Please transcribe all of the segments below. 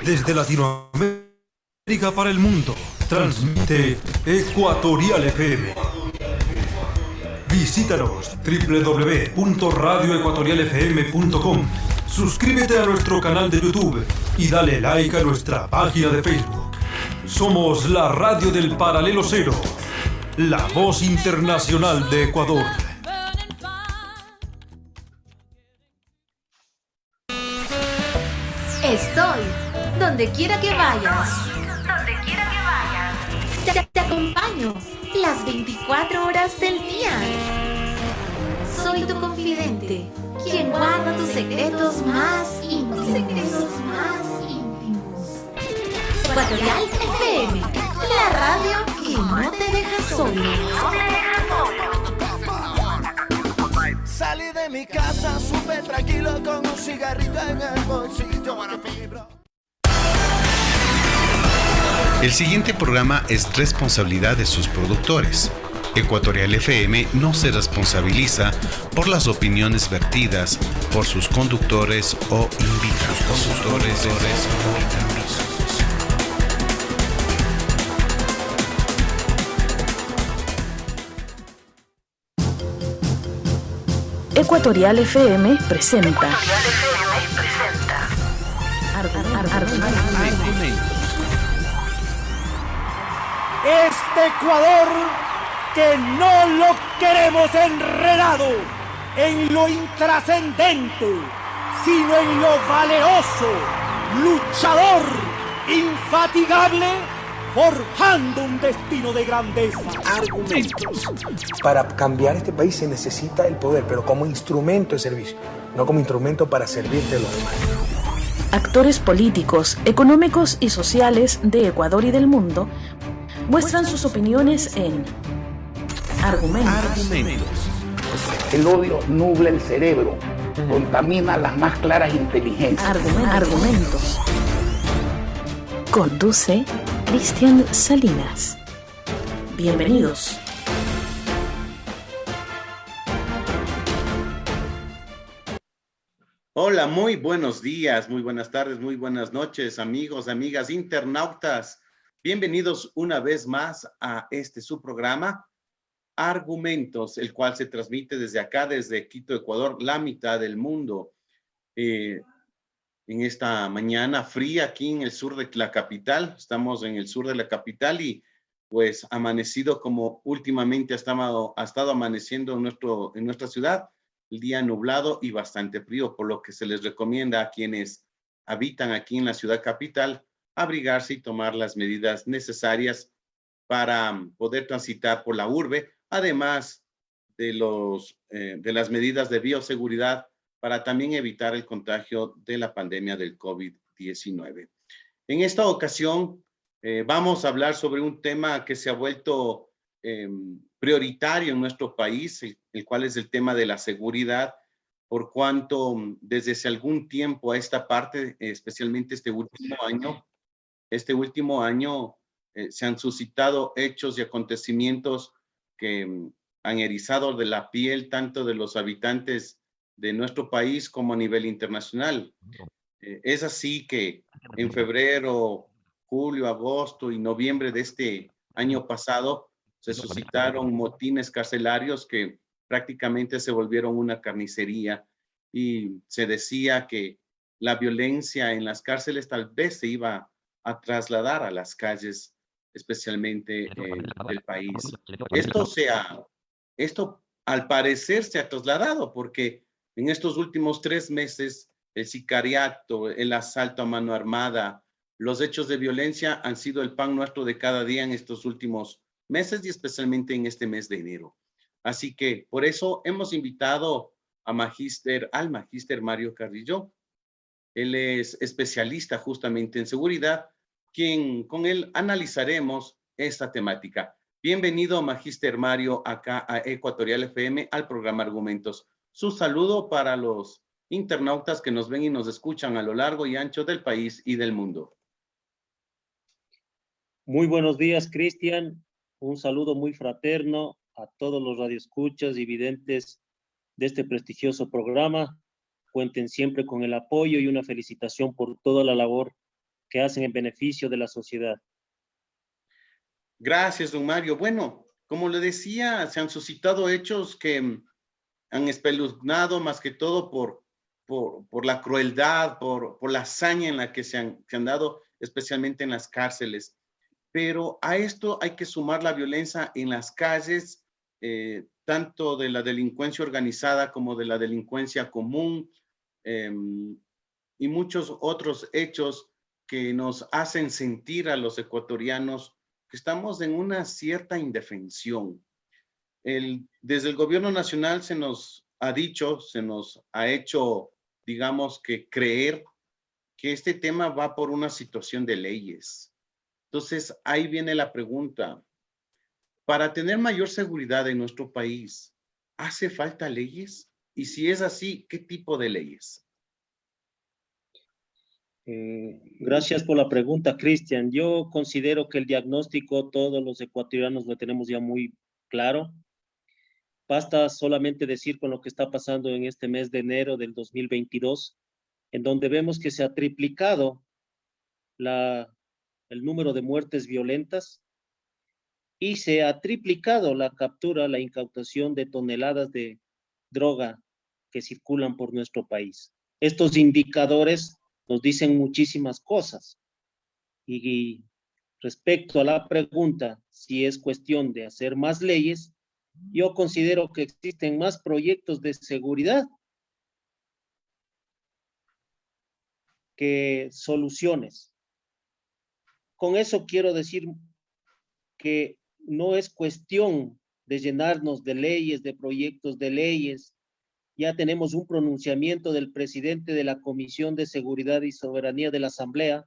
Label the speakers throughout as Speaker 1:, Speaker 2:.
Speaker 1: Desde Latinoamérica para el mundo, transmite Ecuatorial FM. Visítanos www.radioecuatorialfm.com. Suscríbete a nuestro canal de YouTube y dale like a nuestra página de Facebook. Somos la radio del Paralelo Cero, la voz internacional de Ecuador.
Speaker 2: Estoy donde quiera que vayas. Te acompaño las 24 horas del día. Soy tu confidente, quien guarda tus secretos más íntimos. Ecuatorial FM, la radio que no te deja solo.
Speaker 3: Salí de mi casa súper tranquilo con un cigarrito en el bolsillo.
Speaker 4: El siguiente programa es responsabilidad de sus productores. Ecuatorial FM no se responsabiliza por las opiniones vertidas por sus conductores o invitados.
Speaker 5: Ecuatorial FM presenta.
Speaker 6: Este Ecuador que no lo queremos enredado en lo intrascendente, sino en lo valeroso, luchador, infatigable, forjando un destino de grandeza.
Speaker 7: Argumentos. Para cambiar este país se necesita el poder, pero como instrumento de servicio, no como instrumento para servirte a los demás.
Speaker 5: Actores políticos, económicos y sociales de Ecuador y del mundo muestran sus opiniones en Argumentos.
Speaker 8: El odio nubla el cerebro, contamina las más claras inteligencias.
Speaker 5: Argumentos. Conduce Cristian Salinas. Bienvenidos.
Speaker 9: Hola, muy buenos días, muy buenas tardes, muy buenas noches, amigos, amigas, internautas. Bienvenidos una vez más a su programa, Argumentos, el cual se transmite desde acá, desde Quito, Ecuador, la mitad del mundo. En esta mañana fría aquí en el sur de la capital, estamos en el sur de la capital y pues amanecido como últimamente ha estado amaneciendo en nuestra ciudad, el día nublado y bastante frío, por lo que se les recomienda a quienes habitan aquí en la ciudad capital abrigarse y tomar las medidas necesarias para poder transitar por la urbe, además de las medidas de bioseguridad para también evitar el contagio de la pandemia del COVID-19. En esta ocasión vamos a hablar sobre un tema que se ha vuelto prioritario en nuestro país, el cual es el tema de la seguridad, por cuanto desde hace algún tiempo a esta parte, especialmente este último año se han suscitado hechos y acontecimientos que han erizado de la piel tanto de los habitantes de nuestro país como a nivel internacional. Es así que en febrero, julio, agosto y noviembre de este año pasado se suscitaron motines carcelarios que prácticamente se volvieron una carnicería y se decía que la violencia en las cárceles tal vez se iba a trasladar a las calles, especialmente del país. Esto al parecer se ha trasladado porque en estos últimos 3 meses el sicariato, el asalto a mano armada, los hechos de violencia han sido el pan nuestro de cada día en estos últimos meses y especialmente en este mes de enero. Así que por eso hemos invitado al magíster Mario Carrillo. Él es especialista justamente en seguridad, con él analizaremos esta temática. Bienvenido, magíster Mario, acá a Ecuatorial FM, al programa Argumentos. Su saludo para los internautas que nos ven y nos escuchan a lo largo y ancho del país y del mundo.
Speaker 10: Muy buenos días, Cristian. Un saludo muy fraterno a todos los radioescuchas y videntes de este prestigioso programa. Cuenten siempre con el apoyo y una felicitación por toda la labor que hacen en beneficio de la sociedad.
Speaker 9: Gracias, don Mario. Bueno, como le decía, se han suscitado hechos que han espeluznado más que todo por la crueldad, por la hazaña en la que se han dado, especialmente en las cárceles. Pero a esto hay que sumar la violencia en las calles, tanto de la delincuencia organizada como de la delincuencia común, y muchos otros hechos que nos hacen sentir a los ecuatorianos que estamos en una cierta indefensión. Desde el gobierno nacional se nos ha dicho, se nos ha hecho, digamos que creer que este tema va por una situación de leyes. Entonces, ahí viene la pregunta. Para tener mayor seguridad en nuestro país, ¿hace falta leyes? Y si es así, ¿qué tipo de leyes?
Speaker 10: Gracias por la pregunta, Cristian. Yo considero que el diagnóstico todos los ecuatorianos lo tenemos ya muy claro. Basta solamente decir con lo que está pasando en este mes de enero del 2022, en donde vemos que se ha triplicado el número de muertes violentas y se ha triplicado la captura, la incautación de toneladas de droga que circulan por nuestro país. Estos indicadores nos dicen muchísimas cosas. Y respecto a la pregunta si es cuestión de hacer más leyes, yo considero que existen más proyectos de seguridad que soluciones. Con eso quiero decir que no es cuestión de llenarnos de leyes, de proyectos de leyes. Ya tenemos un pronunciamiento del presidente de la Comisión de Seguridad y Soberanía de la Asamblea,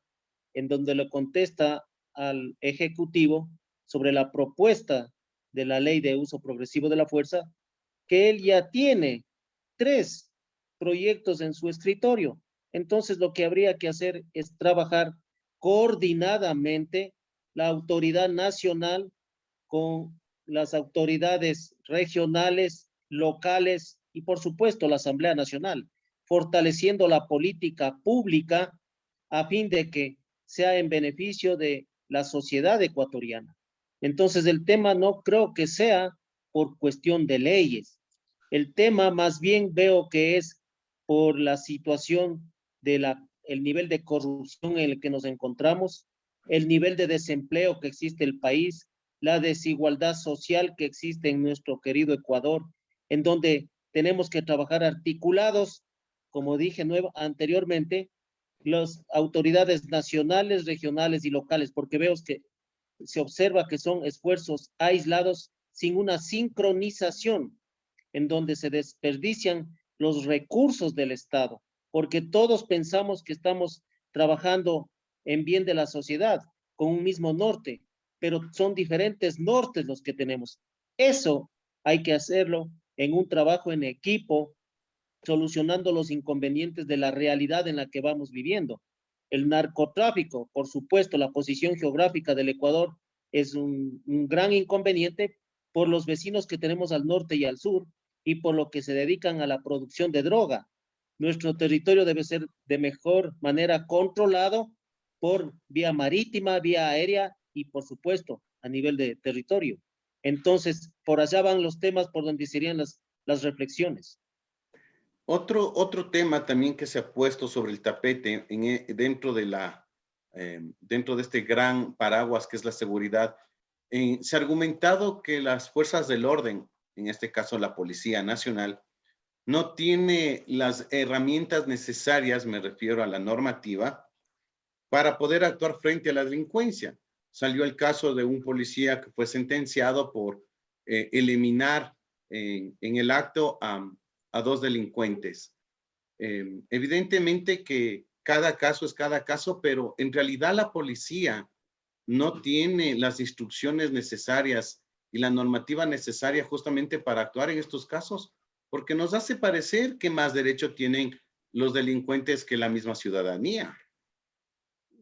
Speaker 10: en donde le contesta al Ejecutivo sobre la propuesta de la Ley de Uso Progresivo de la Fuerza, que él ya tiene 3 proyectos en su escritorio. Entonces, lo que habría que hacer es trabajar coordinadamente la autoridad nacional con las autoridades regionales, locales y, por supuesto, la Asamblea Nacional, fortaleciendo la política pública a fin de que sea en beneficio de la sociedad ecuatoriana. Entonces, el tema no creo que sea por cuestión de leyes. El tema más bien veo que es por la situación de el nivel de corrupción en el que nos encontramos, el nivel de desempleo que existe en el país, la desigualdad social que existe en nuestro querido Ecuador, en donde tenemos que trabajar articulados, como dije anteriormente, las autoridades nacionales, regionales y locales, porque veo que se observa que son esfuerzos aislados sin una sincronización, en donde se desperdician los recursos del Estado, porque todos pensamos que estamos trabajando en bien de la sociedad, con un mismo norte, pero son diferentes nortes los que tenemos. Eso hay que hacerlo en un trabajo en equipo, solucionando los inconvenientes de la realidad en la que vamos viviendo. El narcotráfico, por supuesto, la posición geográfica del Ecuador es un gran inconveniente por los vecinos que tenemos al norte y al sur y por lo que se dedican a la producción de droga. Nuestro territorio debe ser de mejor manera controlado por vía marítima, vía aérea y, por supuesto, a nivel de territorio. Entonces, por allá van los temas por donde serían las reflexiones.
Speaker 9: Otro tema también que se ha puesto sobre el tapete dentro de este gran paraguas que es la seguridad, se ha argumentado que las fuerzas del orden, en este caso la Policía Nacional, no tiene las herramientas necesarias, me refiero a la normativa, para poder actuar frente a la delincuencia. Salió el caso de un policía que fue sentenciado por eliminar en el acto a 2 delincuentes. Evidentemente que cada caso es cada caso, pero en realidad la policía no tiene las instrucciones necesarias y la normativa necesaria justamente para actuar en estos casos, porque nos hace parecer que más derecho tienen los delincuentes que la misma ciudadanía,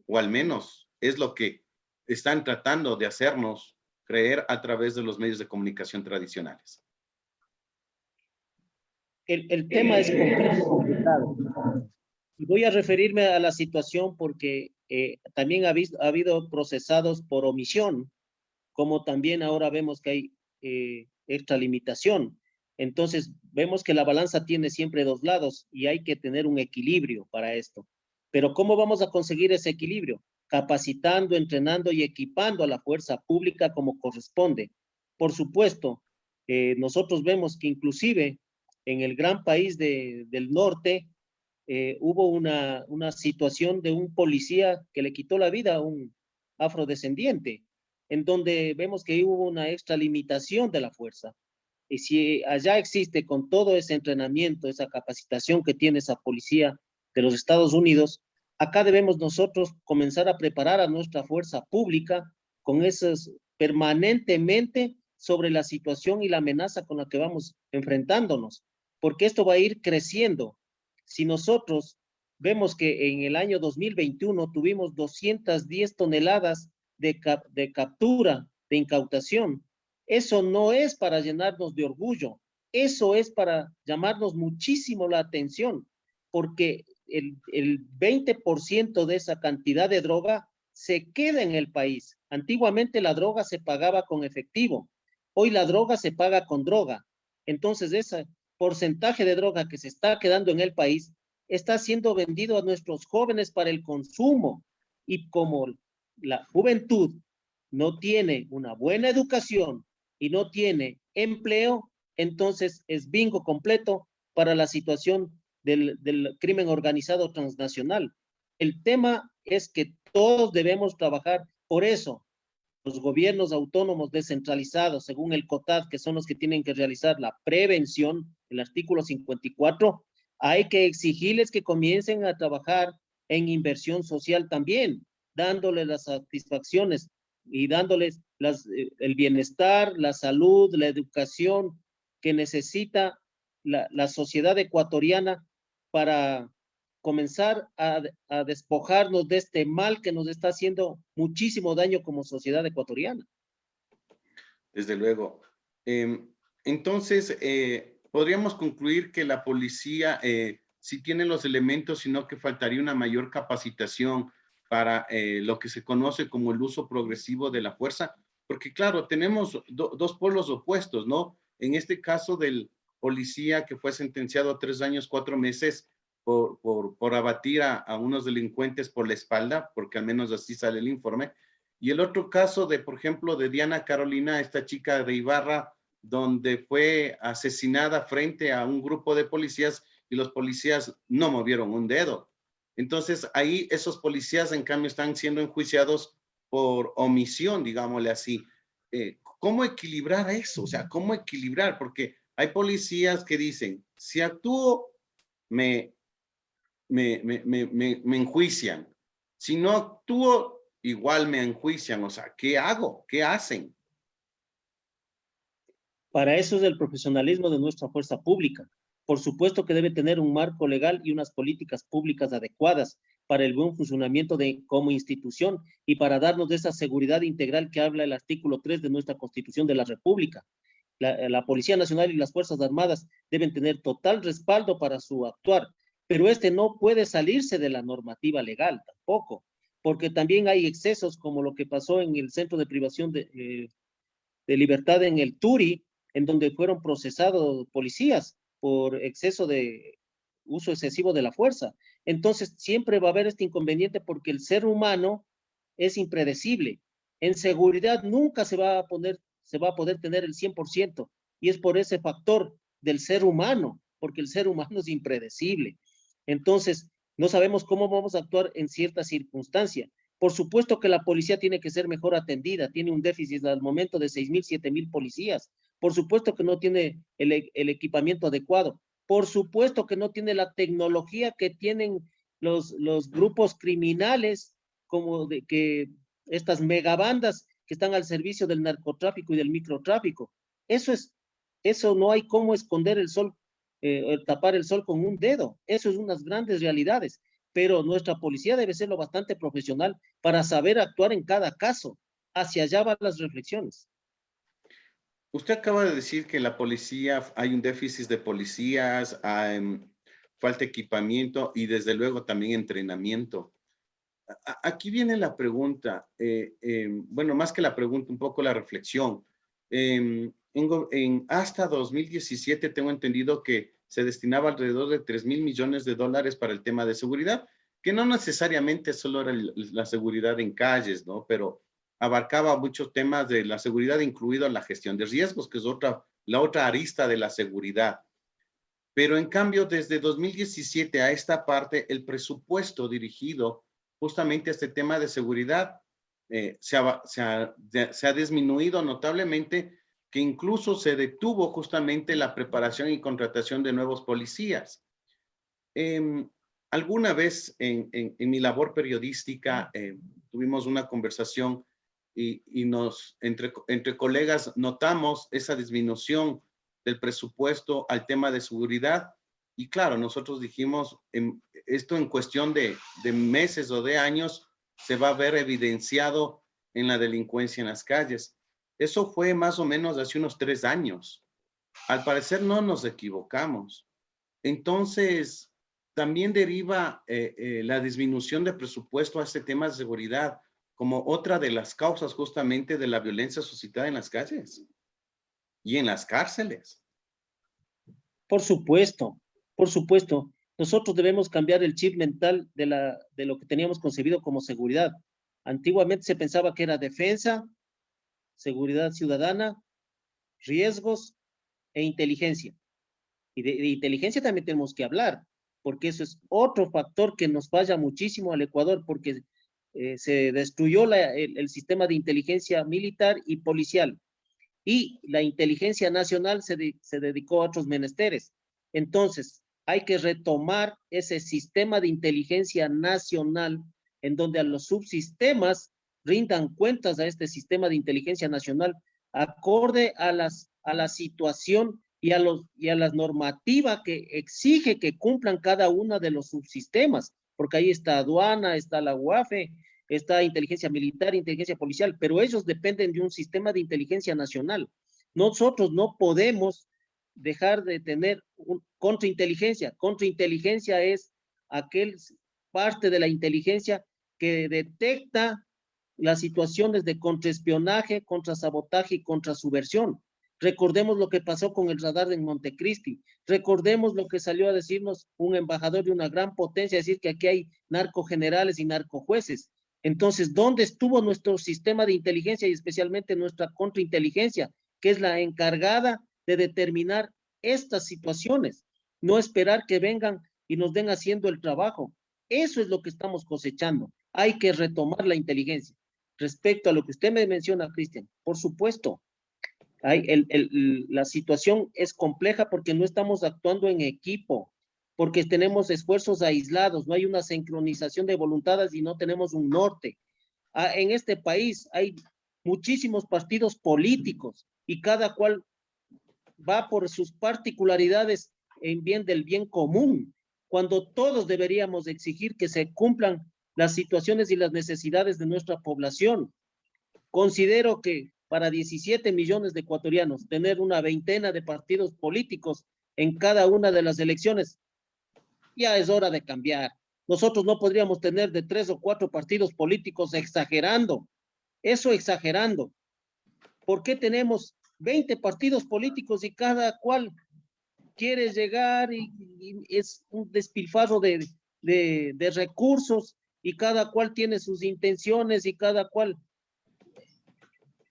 Speaker 9: o al menos es lo que están tratando de hacernos creer a través de los medios de comunicación tradicionales.
Speaker 10: El tema es complicado. Voy a referirme a la situación porque también ha habido procesados por omisión, como también ahora vemos que hay extralimitación. Entonces, vemos que la balanza tiene siempre dos lados y hay que tener un equilibrio para esto. Pero ¿cómo vamos a conseguir ese equilibrio? Capacitando, entrenando y equipando a la fuerza pública como corresponde. Por supuesto, nosotros vemos que inclusive en el gran país del norte hubo una situación de un policía que le quitó la vida a un afrodescendiente, en donde vemos que hubo una extralimitación de la fuerza. Y si allá existe con todo ese entrenamiento, esa capacitación que tiene esa policía de los Estados Unidos, acá debemos nosotros comenzar a preparar a nuestra fuerza pública con esos permanentemente sobre la situación y la amenaza con la que vamos enfrentándonos, porque esto va a ir creciendo. Si nosotros vemos que en el año 2021 tuvimos 210 toneladas de captura, de incautación, eso no es para llenarnos de orgullo, eso es para llamarnos muchísimo la atención, porque el 20% de esa cantidad de droga se queda en el país. Antiguamente la droga se pagaba con efectivo, hoy la droga se paga con droga. Entonces ese porcentaje de droga que se está quedando en el país está siendo vendido a nuestros jóvenes para el consumo. Y como la juventud no tiene una buena educación y no tiene empleo, entonces es bingo completo para la situación del crimen organizado transnacional. El tema es que todos debemos trabajar por eso. Los gobiernos autónomos descentralizados, según el COTAD, que son los que tienen que realizar la prevención, el artículo 54, hay que exigirles que comiencen a trabajar en inversión social también, dándoles las satisfacciones y dándoles el bienestar, la salud, la educación que necesita la sociedad ecuatoriana para comenzar a despojarnos de este mal que nos está haciendo muchísimo daño como sociedad ecuatoriana.
Speaker 9: Desde luego. Entonces, podríamos concluir que la policía sí tiene los elementos, sino que faltaría una mayor capacitación para lo que se conoce como el uso progresivo de la fuerza, porque claro, tenemos dos polos opuestos, ¿no? En este caso del policía que fue sentenciado a 3 años, 4 meses, por abatir a unos delincuentes por la espalda, porque al menos así sale el informe. Y el otro caso de, por ejemplo, de Diana Carolina, esta chica de Ibarra, donde fue asesinada frente a un grupo de policías y los policías no movieron un dedo. Entonces, ahí esos policías, en cambio, están siendo enjuiciados por omisión, digámosle así. ¿Cómo equilibrar eso? O sea, ¿cómo equilibrar? Porque hay policías que dicen, si actúo, me enjuician. Si no actúo, igual me enjuician. O sea, ¿qué hago? ¿Qué hacen?
Speaker 10: Para eso es el profesionalismo de nuestra fuerza pública. Por supuesto que debe tener un marco legal y unas políticas públicas adecuadas para el buen funcionamiento como institución y para darnos de esa seguridad integral que habla el artículo 3 de nuestra Constitución de la República. La Policía Nacional y las Fuerzas Armadas deben tener total respaldo para su actuar, pero este no puede salirse de la normativa legal tampoco, porque también hay excesos como lo que pasó en el Centro de Privación de Libertad en el Turi, en donde fueron procesados policías por exceso de uso excesivo de la fuerza. Entonces siempre va a haber este inconveniente porque el ser humano es impredecible. En seguridad nunca se va a poder tener el 100%, y es por ese factor del ser humano, porque el ser humano es impredecible. Entonces, no sabemos cómo vamos a actuar en cierta circunstancia. Por supuesto que la policía tiene que ser mejor atendida, tiene un déficit al momento de 6,000, 7,000 policías. Por supuesto que no tiene el equipamiento adecuado. Por supuesto que no tiene la tecnología que tienen los grupos criminales, como de que estas megabandas que están al servicio del narcotráfico y del microtráfico. Eso no hay cómo esconder el sol, tapar el sol con un dedo. Eso es unas grandes realidades. Pero nuestra policía debe ser lo bastante profesional para saber actuar en cada caso. Hacia allá van las reflexiones.
Speaker 9: Usted acaba de decir que en la policía hay un déficit de policías, falta equipamiento y desde luego también entrenamiento. Aquí viene la pregunta, bueno, más que la pregunta, un poco la reflexión. Hasta 2017 tengo entendido que se destinaba alrededor de 3,000 millones de dólares para el tema de seguridad, que no necesariamente solo era la seguridad en calles, ¿no? Pero abarcaba muchos temas de la seguridad, incluido la gestión de riesgos, que es la otra arista de la seguridad. Pero en cambio, desde 2017 a esta parte, el presupuesto dirigido justamente a este tema de seguridad se ha disminuido notablemente, que incluso se detuvo justamente la preparación y contratación de nuevos policías. Alguna vez en mi labor periodística tuvimos una conversación y entre colegas notamos esa disminución del presupuesto al tema de seguridad. Y claro, nosotros dijimos, esto en cuestión de meses o de años se va a ver evidenciado en la delincuencia en las calles. Eso fue más o menos hace unos 3 años. Al parecer no nos equivocamos. Entonces, también deriva la disminución de presupuesto a este tema de seguridad como otra de las causas justamente de la violencia suscitada en las calles y en las cárceles.
Speaker 10: Por supuesto, por supuesto. Nosotros debemos cambiar el chip mental de lo que teníamos concebido como seguridad. Antiguamente se pensaba que era defensa, seguridad ciudadana, riesgos e inteligencia. Y de inteligencia también tenemos que hablar, porque eso es otro factor que nos falla muchísimo al Ecuador, porque se destruyó el sistema de inteligencia militar y policial, y la inteligencia nacional se dedicó a otros menesteres. Entonces, hay que retomar ese sistema de inteligencia nacional, en donde a los subsistemas rindan cuentas a este sistema de inteligencia nacional, acorde a la situación y a la normativa que exige que cumplan cada uno de los subsistemas, porque ahí está aduana, está la UAFE, está inteligencia militar, inteligencia policial, pero ellos dependen de un sistema de inteligencia nacional. Nosotros no podemos dejar de tener contrainteligencia. Contrainteligencia es aquel parte de la inteligencia que detecta las situaciones de contraespionaje, contrasabotaje y contrasubversión. Recordemos lo que pasó con el radar en Montecristi. Recordemos lo que salió a decirnos un embajador de una gran potencia, decir que aquí hay narcogenerales y narcojueces. Entonces, ¿dónde estuvo nuestro sistema de inteligencia y especialmente nuestra contrainteligencia, que es la encargada de determinar estas situaciones? No esperar que vengan y nos den haciendo el trabajo. Eso es lo que estamos cosechando. Hay que retomar la inteligencia. Respecto a lo que usted me menciona, Cristian, por supuesto, la situación es compleja porque no estamos actuando en equipo, porque tenemos esfuerzos aislados, no hay una sincronización de voluntades y no tenemos un norte. En este país hay muchísimos partidos políticos y cada cual va por sus particularidades en bien del bien común, cuando todos deberíamos exigir que se cumplan las situaciones y las necesidades de nuestra población. Considero que para 17 millones de ecuatorianos, tener una veintena de partidos políticos en cada una de las elecciones, ya es hora de cambiar. Nosotros no podríamos tener de 3 o 4 partidos políticos exagerando. Eso exagerando. ¿Por qué tenemos 20 partidos políticos y cada cual quiere llegar y es un despilfarro de recursos y cada cual tiene sus intenciones y cada cual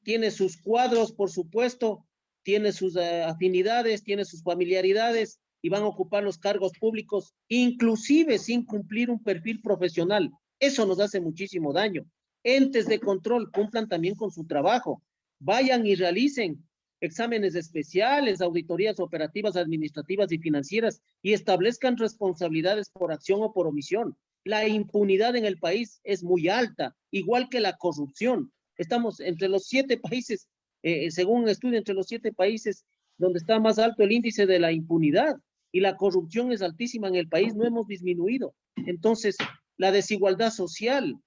Speaker 10: tiene sus cuadros, por supuesto, tiene sus afinidades, tiene sus familiaridades y van a ocupar los cargos públicos, inclusive sin cumplir un perfil profesional? Eso nos hace muchísimo daño. Entes de control, cumplan también con su trabajo. Vayan y realicen exámenes especiales, auditorías operativas, administrativas y financieras y establezcan responsabilidades por acción o por omisión. La impunidad en el país es muy alta, igual que la corrupción. Estamos entre los 7 países, según un estudio, entre los 7 países donde está más alto el índice de la impunidad y la corrupción es altísima en el país, no hemos disminuido. Entonces, la desigualdad social,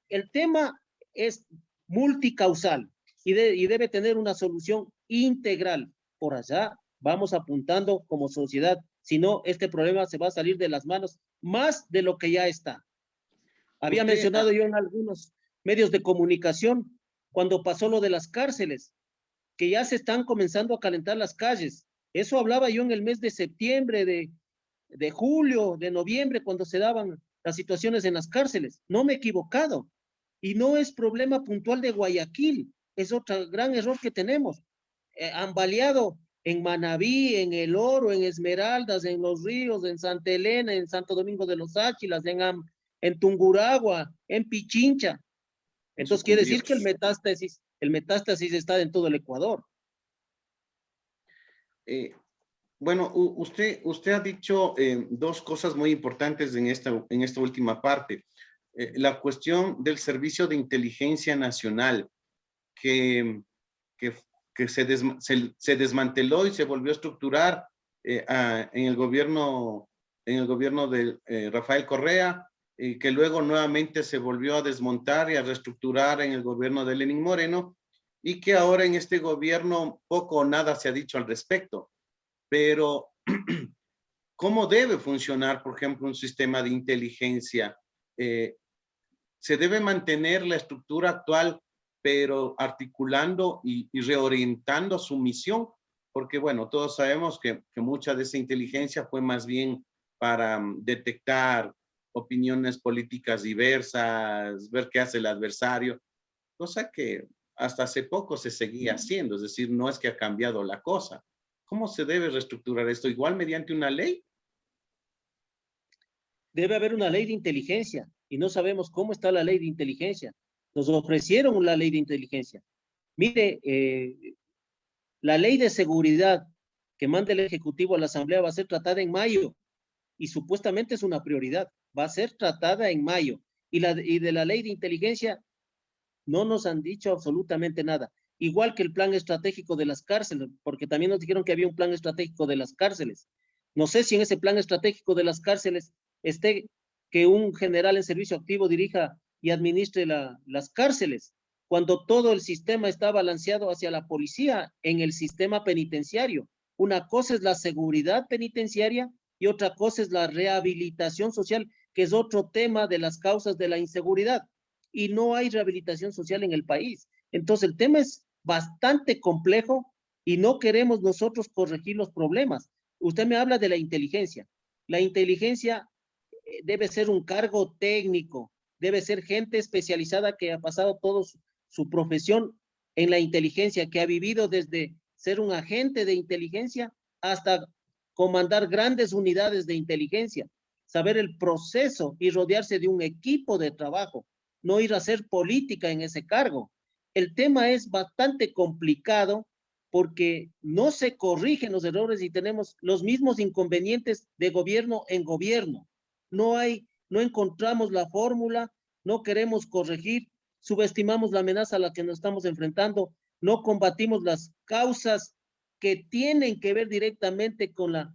Speaker 10: el tema es multicausal y debe tener una solución integral. Por allá vamos apuntando como sociedad Si no, este problema se va a salir de las manos más de lo que ya está. Había mencionado yo en algunos medios de comunicación cuando pasó lo de las cárceles, que ya se están comenzando a calentar las calles. Eso hablaba yo en el mes de septiembre, de julio, de noviembre, cuando se daban las situaciones en las cárceles. No me he equivocado. Y no es problema puntual de Guayaquil, es otro gran error que tenemos. Han baleado en Manabí, en El Oro, en Esmeraldas, en Los Ríos, en Santa Elena, en Santo Domingo de los Áchilas, en Tungurahua, en Pichincha. Entonces quiere decir que el metástasis está en todo el Ecuador.
Speaker 9: Bueno, usted ha dicho dos cosas muy importantes en esta última parte. La cuestión del Servicio de Inteligencia Nacional, que se desmanteló y se volvió a estructurar en el gobierno de Rafael Correa, y que luego nuevamente se volvió a desmontar y a reestructurar en el gobierno de Lenín Moreno, y que ahora en este gobierno poco o nada se ha dicho al respecto. Pero, ¿cómo debe funcionar, por ejemplo, un sistema de inteligencia? ¿Se debe mantener la estructura actual, pero articulando y reorientando su misión? Porque, bueno, todos sabemos que mucha de esa inteligencia fue más bien para detectar opiniones políticas diversas, ver qué hace el adversario, cosa que hasta hace poco se seguía haciendo, es decir, no es que ha cambiado la cosa. ¿Cómo se debe reestructurar esto? ¿Igual mediante una ley?
Speaker 10: Debe haber una ley de inteligencia y no sabemos cómo está la ley de inteligencia. Nos ofrecieron la ley de inteligencia. Mire, la ley de seguridad que manda el Ejecutivo a la Asamblea va a ser tratada en mayo y supuestamente es una prioridad. Va a ser tratada en mayo. Y de la ley de inteligencia no nos han dicho absolutamente nada. Igual que el plan estratégico de las cárceles, porque también nos dijeron que había un plan estratégico de las cárceles. No sé si en ese plan estratégico de las cárceles esté que un general en servicio activo dirija y administre las cárceles, cuando todo el sistema está balanceado hacia la policía en el sistema penitenciario. Una cosa es la seguridad penitenciaria y otra cosa es la rehabilitación social, que es otro tema de las causas de la inseguridad. Y no hay rehabilitación social en el país. Entonces el tema es bastante complejo y no queremos nosotros corregir los problemas. Usted me habla de la inteligencia. La inteligencia debe ser un cargo técnico, debe ser gente especializada que ha pasado toda su profesión en la inteligencia, que ha vivido desde ser un agente de inteligencia hasta comandar grandes unidades de inteligencia, saber el proceso y rodearse de un equipo de trabajo, no ir a hacer política en ese cargo. El tema es bastante complicado porque no se corrigen los errores y tenemos los mismos inconvenientes de gobierno en gobierno. No encontramos la fórmula, no queremos corregir, subestimamos la amenaza a la que nos estamos enfrentando, no combatimos las causas que tienen que ver directamente con la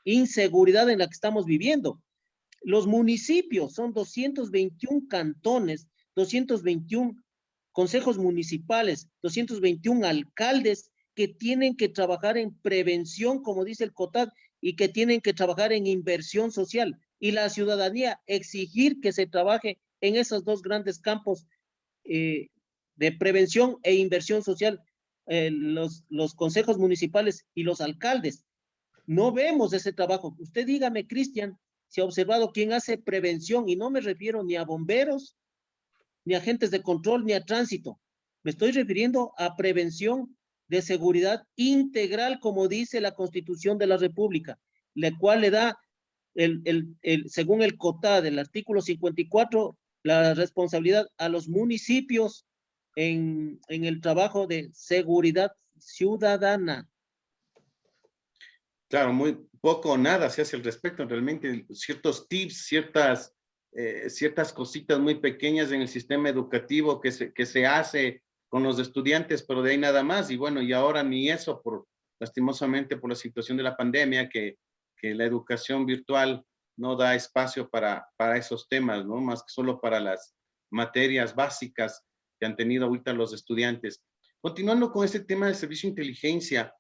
Speaker 10: inseguridad en la que estamos viviendo. Los municipios son 221 cantones, 221 consejos municipales, 221 alcaldes que tienen que trabajar en prevención, como dice el COTAD, y que tienen que trabajar en inversión social. Y la ciudadanía exigir que se trabaje en esos dos grandes campos de prevención e inversión social, los consejos municipales y los alcaldes. No vemos ese trabajo. Usted dígame, Cristian, si ha observado quién hace prevención, y no me refiero ni a bomberos, ni a agentes de control, ni a tránsito. Me estoy refiriendo a prevención de seguridad integral, como dice la Constitución de la República, la cual le da, según el COTAD, del artículo 54, la responsabilidad a los municipios en el trabajo de seguridad ciudadana.
Speaker 9: Claro, muy poco o nada se hace al respecto. Realmente ciertos tips, ciertas cositas muy pequeñas en el sistema educativo que se hace con los estudiantes, pero de ahí nada más. Y bueno, y ahora ni eso, lastimosamente por la situación de la pandemia, que la educación virtual no da espacio para esos temas, ¿no? Más que solo para las materias básicas que han tenido ahorita los estudiantes. Continuando con este tema del servicio de inteligencia,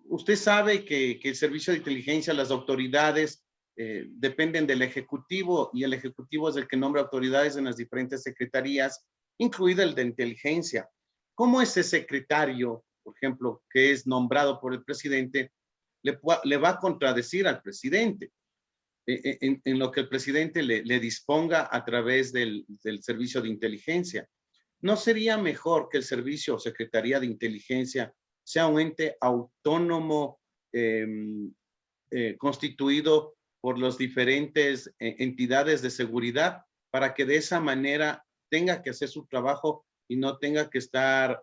Speaker 9: usted sabe que el servicio de inteligencia, las autoridades dependen del Ejecutivo y el Ejecutivo es el que nombra autoridades en las diferentes secretarías, incluida el de inteligencia. ¿Cómo ese secretario, por ejemplo, que es nombrado por el presidente, le va a contradecir al presidente en lo que el presidente le disponga a través del servicio de inteligencia? ¿No sería mejor que el servicio o secretaría de inteligencia sea un ente autónomo constituido por las diferentes entidades de seguridad para que de esa manera tenga que hacer su trabajo y no tenga que estar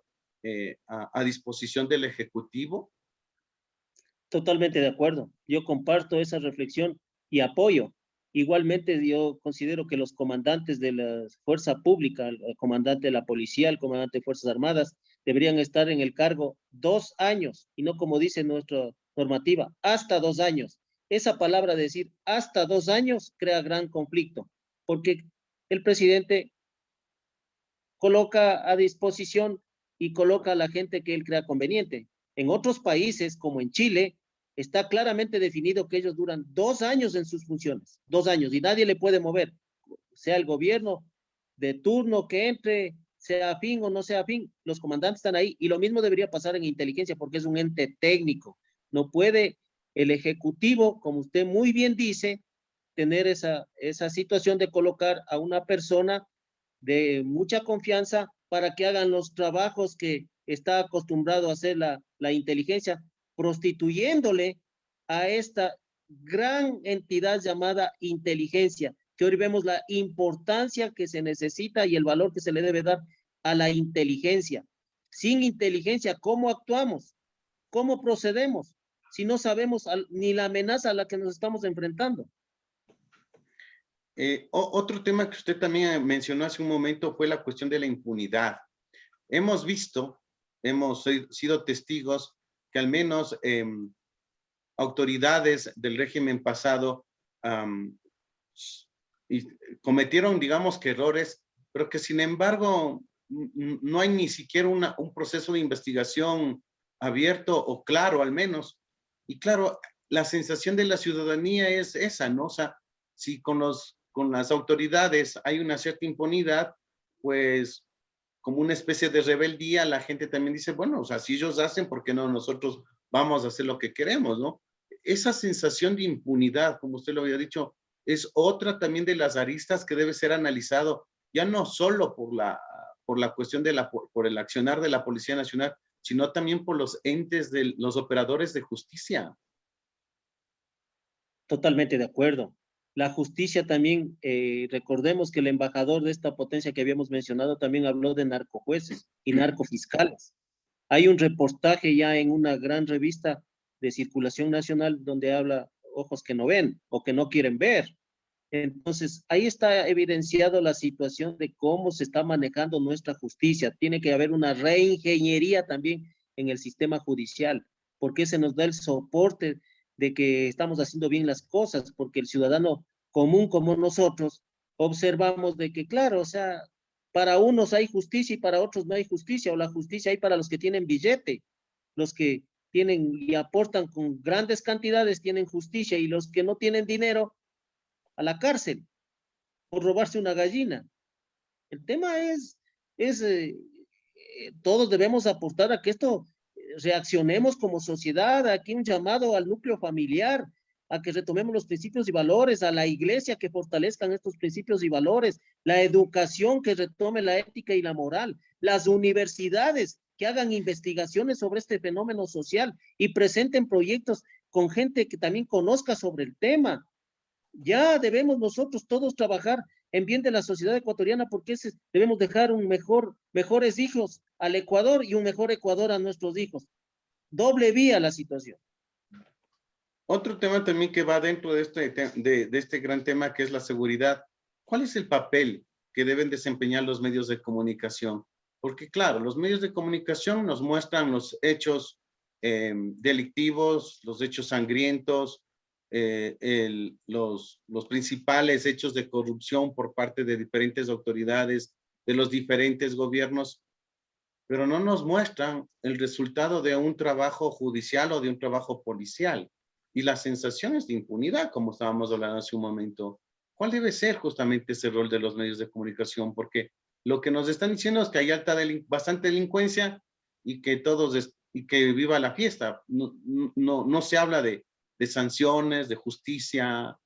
Speaker 9: a disposición del Ejecutivo?
Speaker 10: Totalmente de acuerdo. Yo comparto esa reflexión y apoyo. Igualmente, yo considero que los comandantes de la fuerza pública, el comandante de la policía, el comandante de Fuerzas Armadas, deberían estar en el cargo 2 años y no como dice nuestra normativa, hasta 2 años. Esa palabra de decir hasta 2 años crea gran conflicto, porque el presidente coloca a disposición y coloca a la gente que él crea conveniente. En otros países, como en Chile, está claramente definido que ellos duran 2 años en sus funciones, 2 años, y nadie le puede mover, sea el gobierno de turno que entre, sea afín o no sea afín, los comandantes están ahí, y lo mismo debería pasar en inteligencia, porque es un ente técnico. No puede el Ejecutivo, como usted muy bien dice, tener esa situación de colocar a una persona de mucha confianza para que hagan los trabajos que está acostumbrado a hacer la inteligencia, prostituyéndole a esta gran entidad llamada inteligencia, que hoy vemos la importancia que se necesita y el valor que se le debe dar a la inteligencia. Sin inteligencia, ¿cómo actuamos? ¿Cómo procedemos? Si no sabemos ni la amenaza a la que nos estamos enfrentando.
Speaker 9: Otro tema que usted también mencionó hace un momento fue la cuestión de la impunidad. Hemos visto, hemos sido testigos que al menos autoridades del régimen pasado cometieron, digamos que errores, pero que sin embargo no hay ni siquiera un proceso de investigación abierto o claro al menos. Y claro, la sensación de la ciudadanía es esa, ¿no? O sea, si con las autoridades hay una cierta impunidad, pues como una especie de rebeldía, la gente también dice, bueno, o sea, si ellos hacen, ¿por qué no nosotros vamos a hacer lo que queremos, no? Esa sensación de impunidad, como usted lo había dicho, es otra también de las aristas que debe ser analizado, ya no solo por la cuestión por el accionar de la Policía Nacional, sino también por los entes de los operadores de justicia.
Speaker 10: Totalmente de acuerdo. La justicia también, recordemos que el embajador de esta potencia que habíamos mencionado también habló de narcojueces y narcofiscales. Hay un reportaje ya en una gran revista de circulación nacional donde habla ojos que no ven o que no quieren ver. Entonces, ahí está evidenciado la situación de cómo se está manejando nuestra justicia. Tiene que haber una reingeniería también en el sistema judicial, porque se nos da el soporte de que estamos haciendo bien las cosas, porque el ciudadano común como nosotros observamos de que, claro, o sea, para unos hay justicia y para otros no hay justicia, o la justicia hay para los que tienen billete, los que tienen y aportan con grandes cantidades tienen justicia, y los que no tienen dinero a la cárcel por robarse una gallina. El tema es todos debemos aportar a que esto reaccionemos como sociedad. Aquí un llamado al núcleo familiar, a que retomemos los principios y valores, a la iglesia que fortalezcan estos principios y valores, la educación que retome la ética y la moral, las universidades que hagan investigaciones sobre este fenómeno social y presenten proyectos con gente que también conozca sobre el tema. Ya debemos nosotros todos trabajar en bien de la sociedad ecuatoriana, porque debemos dejar mejores hijos al Ecuador y un mejor Ecuador a nuestros hijos. Doble vía la situación.
Speaker 9: Otro tema también que va dentro de este gran tema, que es la seguridad. ¿Cuál es el papel que deben desempeñar los medios de comunicación? Porque claro, los medios de comunicación nos muestran los hechos delictivos, los hechos sangrientos, los principales hechos de corrupción por parte de diferentes autoridades, de los diferentes gobiernos. pero no nos muestran el resultado de un trabajo judicial o de un trabajo policial. Y las sensaciones de impunidad, como estábamos hablando hace un momento. ¿Cuál debe ser justamente ese rol de los medios de comunicación? Porque lo que nos están diciendo es que hay bastante delincuencia y que y que viva la fiesta. No se habla de sanciones, de justicia.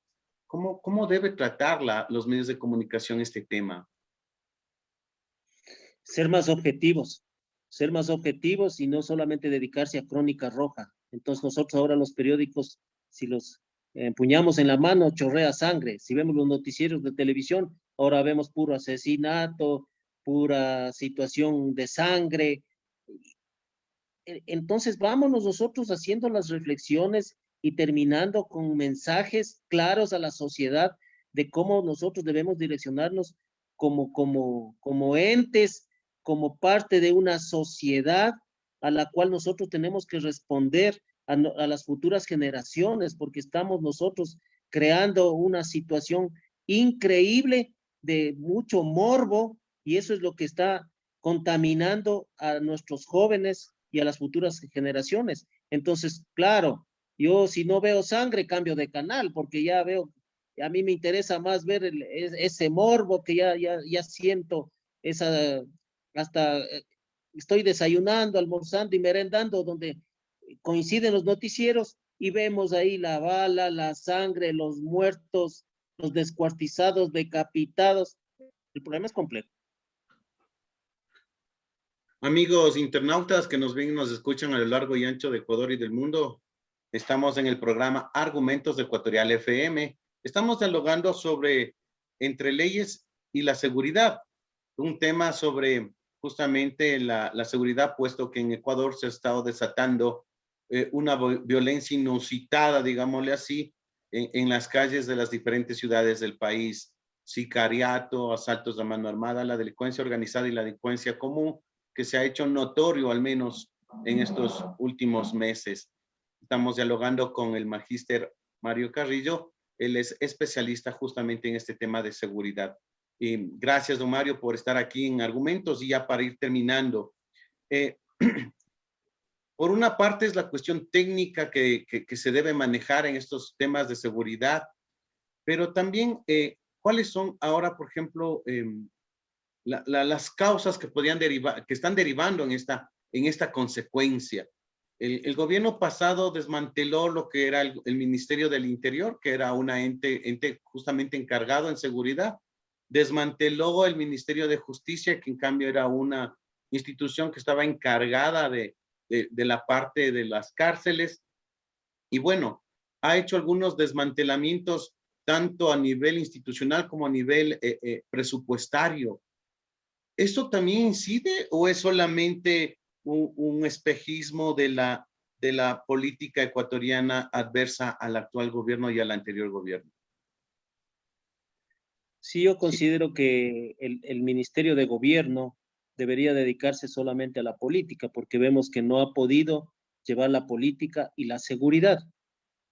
Speaker 9: ¿Cómo debe tratar los medios de comunicación este tema?
Speaker 10: Ser más objetivos y no solamente dedicarse a crónica roja. Entonces nosotros ahora los periódicos, si los empuñamos en la mano, chorrea sangre. Si vemos los noticieros de televisión, ahora vemos puro asesinato, pura situación de sangre. Entonces vámonos nosotros haciendo las reflexiones y terminando con mensajes claros a la sociedad de cómo nosotros debemos direccionarnos como entes, como parte de una sociedad a la cual nosotros tenemos que responder a las futuras generaciones, porque estamos nosotros creando una situación increíble de mucho morbo, y eso es lo que está contaminando a nuestros jóvenes y a las futuras generaciones. Entonces, claro, yo si no veo sangre, cambio de canal, porque ya veo, a mí me interesa más ver ese morbo que ya siento, hasta estoy desayunando, almorzando y merendando, donde coinciden los noticieros y vemos ahí la bala, la sangre, los muertos, los descuartizados, decapitados. El problema es complejo.
Speaker 9: Amigos internautas que nos ven y nos escuchan a lo largo y ancho de Ecuador y del mundo, estamos en el programa Argumentos de Ecuatorial FM. Estamos dialogando sobre entre leyes y la seguridad, un tema sobre justamente la seguridad, puesto que en Ecuador se ha estado desatando una violencia inusitada, digámosle así, en las calles de las diferentes ciudades del país. Sicariato, asaltos de mano armada, la delincuencia organizada y la delincuencia común, que se ha hecho notorio al menos en estos últimos meses. Estamos dialogando con el magíster Mario Carrillo. Él es especialista justamente en este tema de seguridad. Gracias, don Mario, por estar aquí en Argumentos. Y ya para ir terminando, por una parte es la cuestión técnica que se debe manejar en estos temas de seguridad, pero también cuáles son ahora, por ejemplo, las causas que podrían derivar, que están derivando en esta consecuencia. El gobierno pasado desmanteló lo que era el Ministerio del Interior, que era un ente justamente encargado en seguridad. Desmanteló el Ministerio de Justicia, que en cambio era una institución que estaba encargada de la parte de las cárceles. Y bueno, ha hecho algunos desmantelamientos tanto a nivel institucional como a nivel presupuestario. ¿Esto también incide o es solamente un espejismo de la política ecuatoriana adversa al actual gobierno y al anterior gobierno?
Speaker 10: Sí, yo considero que el Ministerio de Gobierno debería dedicarse solamente a la política, porque vemos que no ha podido llevar la política y la seguridad,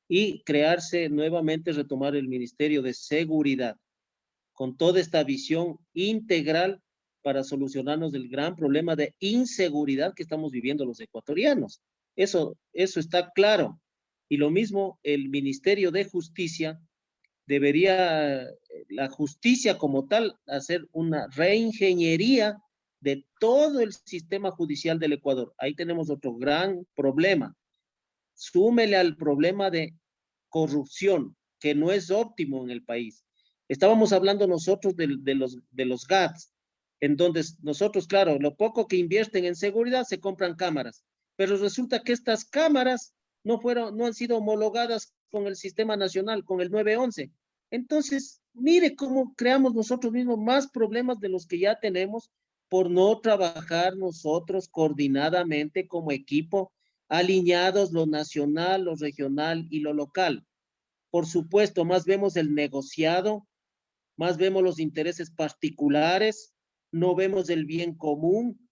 Speaker 10: y crearse nuevamente, retomar el Ministerio de Seguridad, con toda esta visión integral para solucionarnos del gran problema de inseguridad que estamos viviendo los ecuatorianos. Eso está claro. Y lo mismo el Ministerio de Justicia, debería la justicia como tal hacer una reingeniería de todo el sistema judicial del Ecuador. Ahí tenemos otro gran problema. Súmele al problema de corrupción, que no es óptimo en el país. Estábamos hablando nosotros de los GATS, en donde nosotros, claro, lo poco que invierten en seguridad se compran cámaras, pero resulta que estas cámaras no han sido homologadas con el sistema nacional, con el 911. Entonces, mire cómo creamos nosotros mismos más problemas de los que ya tenemos por no trabajar nosotros coordinadamente como equipo, alineados lo nacional, lo regional y lo local. Por supuesto, más vemos el negociado, más vemos los intereses particulares, no vemos el bien común.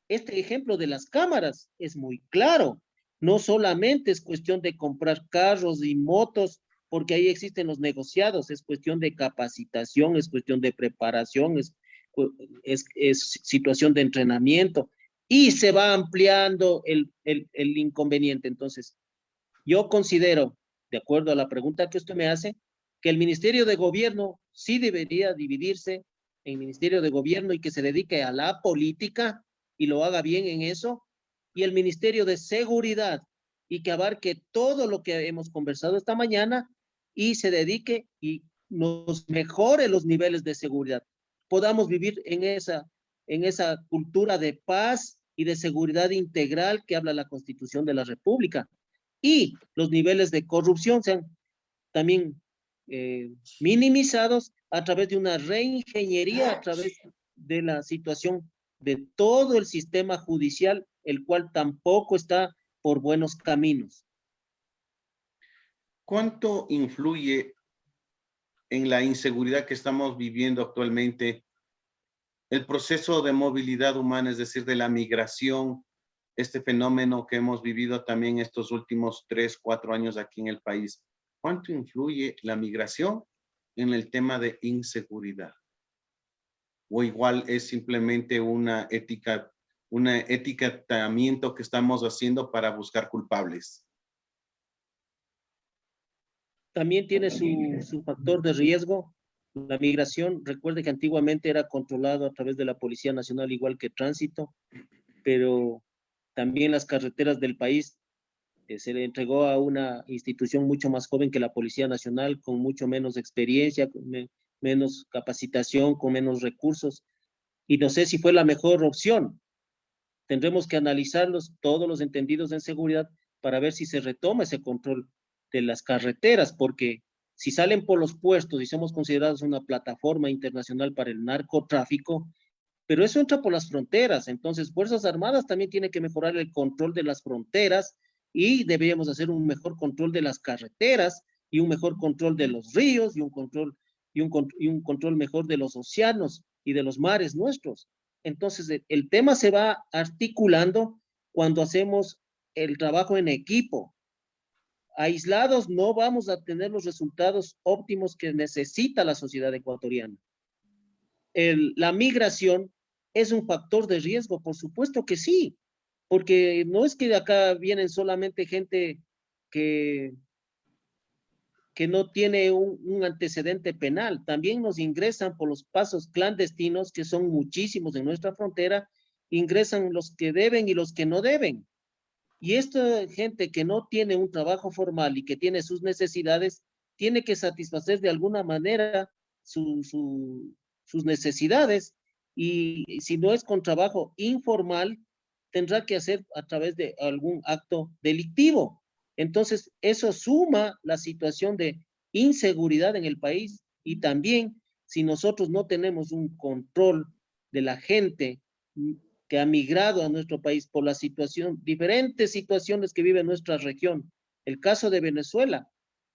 Speaker 10: Este ejemplo de las cámaras es muy claro. No solamente es cuestión de comprar carros y motos, porque ahí existen los negociados, es cuestión de capacitación, es cuestión de preparación, es es situación de entrenamiento y se va ampliando el inconveniente. Entonces, yo considero, de acuerdo a la pregunta que usted me hace, que el Ministerio de Gobierno sí debería dividirse en Ministerio de Gobierno y que se dedique a la política y lo haga bien en eso, y el Ministerio de Seguridad y que abarque todo lo que hemos conversado esta mañana y se dedique y nos mejore los niveles de seguridad. Podamos vivir en esa cultura de paz y de seguridad integral que habla la Constitución de la República. Y los niveles de corrupción sean también minimizados a través de una reingeniería, a través de la situación de todo el sistema judicial, el cual tampoco está por buenos caminos.
Speaker 9: ¿Cuánto influye en la inseguridad que estamos viviendo actualmente el proceso de movilidad humana, es decir, de la migración, este fenómeno que hemos vivido también estos últimos 3, 4 años aquí en el país? ¿Cuánto influye la migración en el tema de inseguridad? ¿O igual es simplemente un etiquetamiento que estamos haciendo para buscar culpables?
Speaker 10: También tiene su factor de riesgo. La migración, recuerde que antiguamente era controlado a través de la Policía Nacional, igual que tránsito, pero también las carreteras del país se le entregó a una institución mucho más joven que la Policía Nacional, con mucho menos experiencia, con menos capacitación, con menos recursos, y no sé si fue la mejor opción. Tendremos que analizarlos, todos los entendidos en seguridad, para ver si se retoma ese control de las carreteras, porque si salen por los puestos y somos considerados una plataforma internacional para el narcotráfico, pero eso entra por las fronteras. Entonces, Fuerzas Armadas también tiene que mejorar el control de las fronteras y deberíamos hacer un mejor control de las carreteras y un mejor control de los ríos y un control mejor de los océanos y de los mares nuestros. Entonces, el tema se va articulando cuando hacemos el trabajo en equipo. Aislados no vamos a tener los resultados óptimos que necesita la sociedad ecuatoriana. La migración es un factor de riesgo, por supuesto que sí, porque no es que de acá vienen solamente gente que no tiene un antecedente penal, también nos ingresan por los pasos clandestinos, que son muchísimos en nuestra frontera, ingresan los que deben y los que no deben. Y esta gente que no tiene un trabajo formal y que tiene sus necesidades, tiene que satisfacer de alguna manera sus necesidades, y si no es con trabajo informal, tendrá que hacer a través de algún acto delictivo. Entonces, eso suma la situación de inseguridad en el país, y también si nosotros no tenemos un control de la gente que ha migrado a nuestro país por la situación, diferentes situaciones que vive nuestra región. El caso de Venezuela,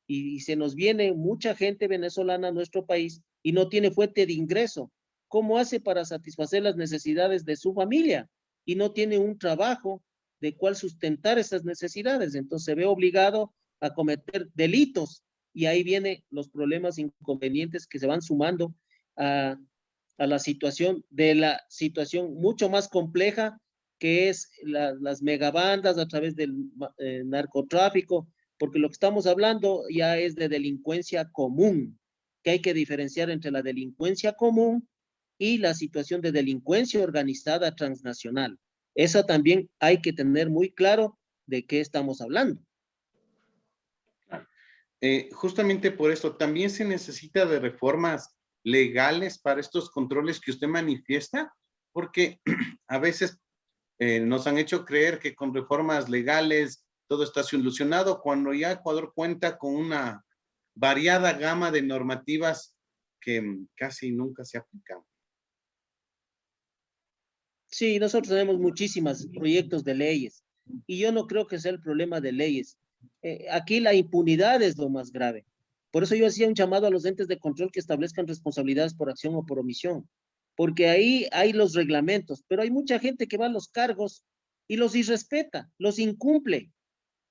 Speaker 10: y se nos viene mucha gente venezolana a nuestro país y no tiene fuente de ingreso. ¿Cómo hace para satisfacer las necesidades de su familia? Y no tiene un trabajo de cuál sustentar esas necesidades. Entonces se ve obligado a cometer delitos, y ahí vienen los problemas inconvenientes que se van sumando a la situación mucho más compleja, que es las megabandas a través del narcotráfico, porque lo que estamos hablando ya es de delincuencia común, que hay que diferenciar entre la delincuencia común y la situación de delincuencia organizada transnacional. Eso también hay que tener muy claro de qué estamos hablando.
Speaker 9: Justamente por eso, también se necesita de reformas legales para estos controles que usted manifiesta, porque a veces nos han hecho creer que con reformas legales todo está solucionado, cuando ya Ecuador cuenta con una variada gama de normativas que casi nunca se aplican.
Speaker 10: Sí, nosotros tenemos muchísimos proyectos de leyes, y yo no creo que sea el problema de leyes. Aquí la impunidad es lo más grave. Por eso yo hacía un llamado a los entes de control que establezcan responsabilidades por acción o por omisión, porque ahí hay los reglamentos, pero hay mucha gente que va a los cargos y los irrespeta, los incumple,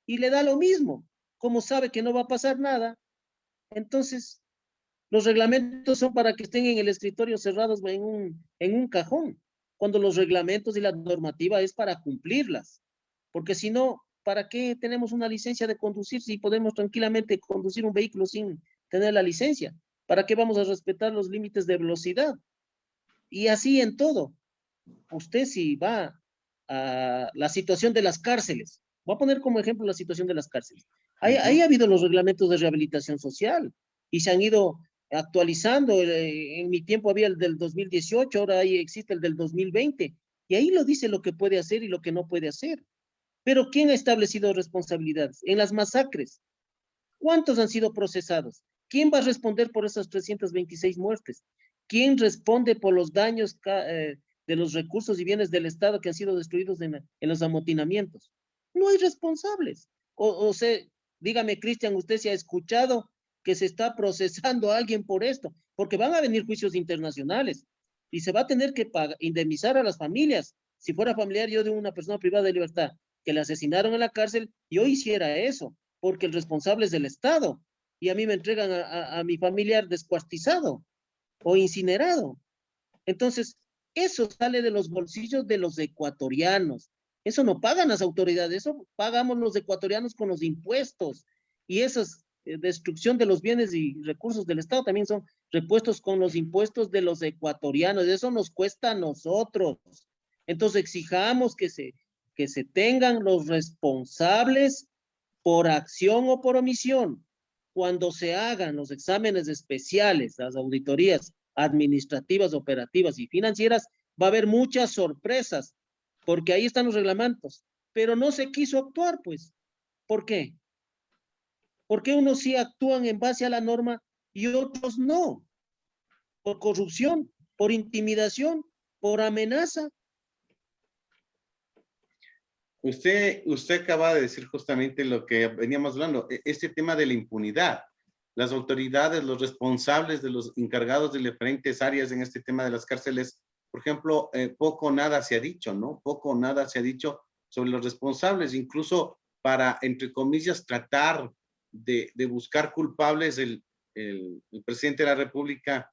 Speaker 10: y le da lo mismo. Como sabe que no va a pasar nada, entonces Los reglamentos son para que estén en el escritorio cerrados en un cajón, cuando los reglamentos y la normativa es para cumplirlas. Porque si no, ¿para qué tenemos una licencia de conducir si podemos tranquilamente conducir un vehículo sin tener la licencia? ¿Para qué vamos a respetar los límites de velocidad? Y así en todo. Usted si va a la situación de las cárceles, voy a poner como ejemplo la situación de las cárceles. Ahí ha habido los reglamentos de rehabilitación social y se han ido actualizando. En mi tiempo había el del 2018, ahora ahí existe el del 2020. Y ahí lo dice lo que puede hacer y lo que no puede hacer. Pero ¿quién ha establecido responsabilidades? En las masacres, ¿cuántos han sido procesados? ¿Quién va a responder por esas 326 muertes? ¿Quién responde por los daños de los recursos y bienes del Estado que han sido destruidos en los amotinamientos? No hay responsables. O sea, dígame, Cristian, usted se ha escuchado que se está procesando a alguien por esto, porque van a venir juicios internacionales y se va a tener que indemnizar a las familias. Si fuera familiar yo de una persona privada de libertad que le asesinaron en la cárcel, yo hiciera eso, porque el responsable es del Estado, y a mí me entregan a mi familiar descuartizado o incinerado. Entonces, eso sale de los bolsillos de los ecuatorianos. Eso no pagan las autoridades, eso pagamos los ecuatorianos con los impuestos. Y esa destrucción de los bienes y recursos del Estado también son repuestos con los impuestos de los ecuatorianos. Eso nos cuesta a nosotros. Entonces, exijamos que se tengan los responsables por acción o por omisión. Cuando se hagan los exámenes especiales, las auditorías administrativas, operativas y financieras, va a haber muchas sorpresas, porque ahí están los reglamentos, pero no se quiso actuar, pues. ¿Por qué? Porque unos sí actúan en base a la norma y otros no? Por corrupción, por intimidación, por amenaza.
Speaker 9: Usted acaba de decir justamente lo que veníamos hablando, este tema de la impunidad. Las autoridades, los responsables de los encargados de diferentes áreas en este tema de las cárceles, por ejemplo, poco o nada se ha dicho, ¿no? Poco o nada se ha dicho sobre los responsables, incluso para, entre comillas, tratar de buscar culpables. El presidente de la República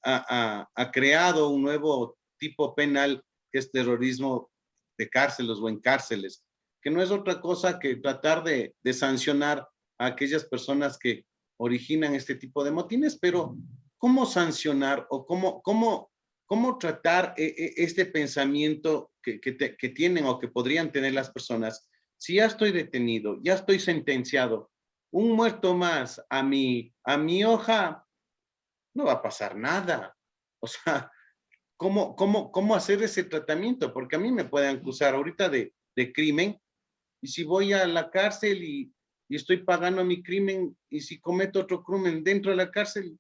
Speaker 9: ha creado un nuevo tipo penal que es terrorismo de cárceles o en cárceles, que no es otra cosa que tratar de sancionar a aquellas personas que originan este tipo de motines. Pero ¿cómo sancionar o cómo tratar este pensamiento que tienen o que podrían tener las personas? Si ya estoy detenido, ya estoy sentenciado, un muerto más a mi hoja, no va a pasar nada. O sea, ¿cómo hacer ese tratamiento? Porque a mí me pueden acusar ahorita de crimen, y si voy a la cárcel y estoy pagando mi crimen, y si cometo otro crimen dentro de la cárcel,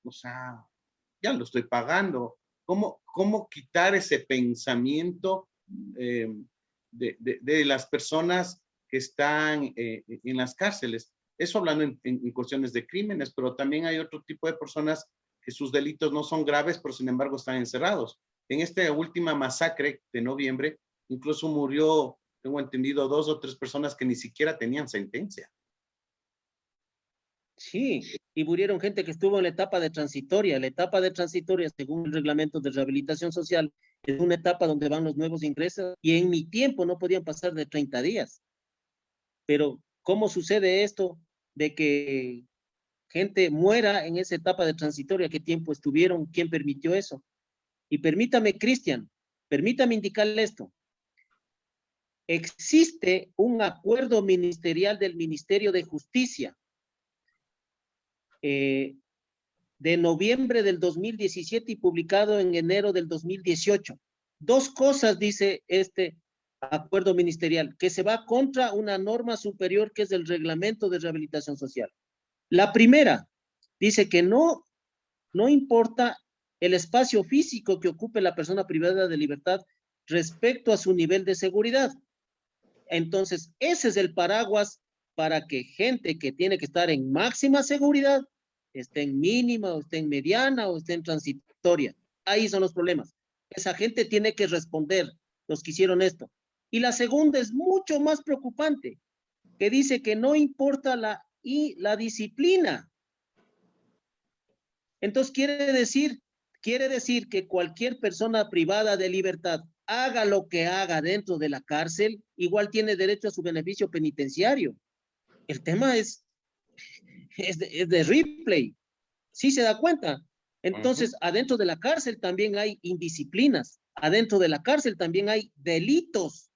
Speaker 9: o sea, ya lo estoy pagando. ¿Cómo quitar ese pensamiento de las personas que están en las cárceles? Eso hablando en cuestiones de crímenes, pero también hay otro tipo de personas que sus delitos no son graves, pero sin embargo están encerrados. En esta última masacre de noviembre, incluso murió, tengo entendido, 2 o 3 personas que ni siquiera tenían sentencia.
Speaker 10: Sí, y murieron gente que estuvo en la etapa de transitoria. La etapa de transitoria, según el reglamento de rehabilitación social, es una etapa donde van los nuevos ingresos, y en mi tiempo no podían pasar de 30 días. Pero, ¿cómo sucede esto de que gente muera en esa etapa de transitoria? ¿Qué tiempo estuvieron? ¿Quién permitió eso? Y permítame, Cristian, permítame indicarle esto. Existe un acuerdo ministerial del Ministerio de Justicia de noviembre del 2017 y publicado en enero del 2018. 2 cosas dice este acuerdo ministerial: que se va contra una norma superior que es el reglamento de rehabilitación social. La primera dice que no importa el espacio físico que ocupe la persona privada de libertad respecto a su nivel de seguridad. Entonces, ese es el paraguas para que gente que tiene que estar en máxima seguridad esté en mínima, o esté en mediana, o esté en transitoria. Ahí son los problemas. Esa gente tiene que responder, los que hicieron esto. Y la segunda es mucho más preocupante, que dice que no importa la disciplina. Entonces quiere decir que cualquier persona privada de libertad haga lo que haga dentro de la cárcel, igual tiene derecho a su beneficio penitenciario. El tema es de Ripley. ¿Sí se da cuenta? Entonces, adentro de la cárcel también hay indisciplinas. Adentro de la cárcel también hay delitos.